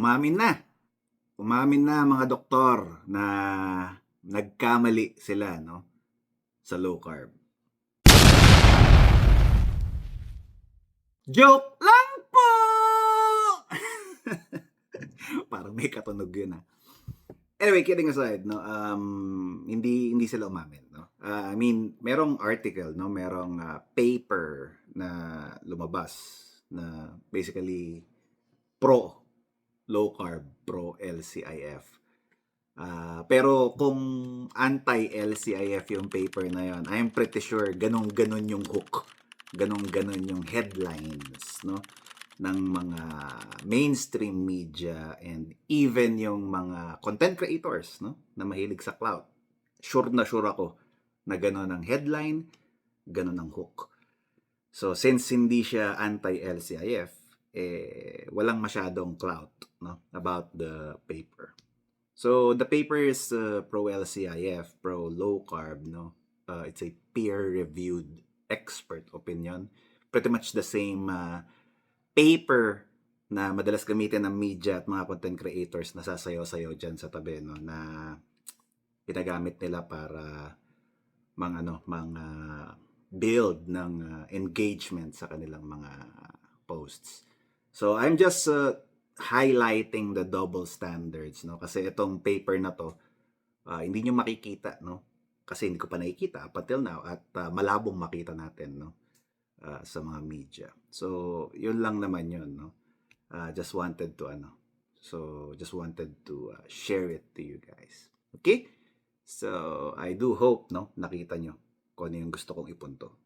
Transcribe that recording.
Umamin na. Umamin na mga doktor na nagkamali sila, no, sa low carb. Joke lang po! Parang may katunog yun, ha. Anyway, kidding aside, no, hindi sila umamin, no. I mean, merong article, no, merong paper na lumabas na basically pro low carb, pro LCIF. Pero kung anti-LCIF yung paper na yon, I'm pretty sure ganun yung hook, ganun yung headlines, no, ng mga mainstream media and even yung mga content creators, no, na mahilig sa clout. Sure na sure ako na ganun ang headline, ganun ang hook. So since hindi siya anti-LCIF, walang masyadong clout, no, about the paper. So the paper is pro LCIF, pro low carb, no. It's a peer-reviewed expert opinion. Pretty much the same paper na madalas gamitin ng media at mga content creators na sasayaw-sayaw dyan sa tabi, no, na ginagamit nila para mga build ng engagement sa kanilang mga posts. So I'm just highlighting the double standards, no, kasi itong paper na to hindi nyo makikita, no, kasi hindi ko pa nakikita up until now at malabong makita natin, no, sa mga media. So yun lang naman yun, no. Just wanted to share it to you guys. Okay? So I do hope, no, nakita nyo kung ano yung gusto kong ipunto.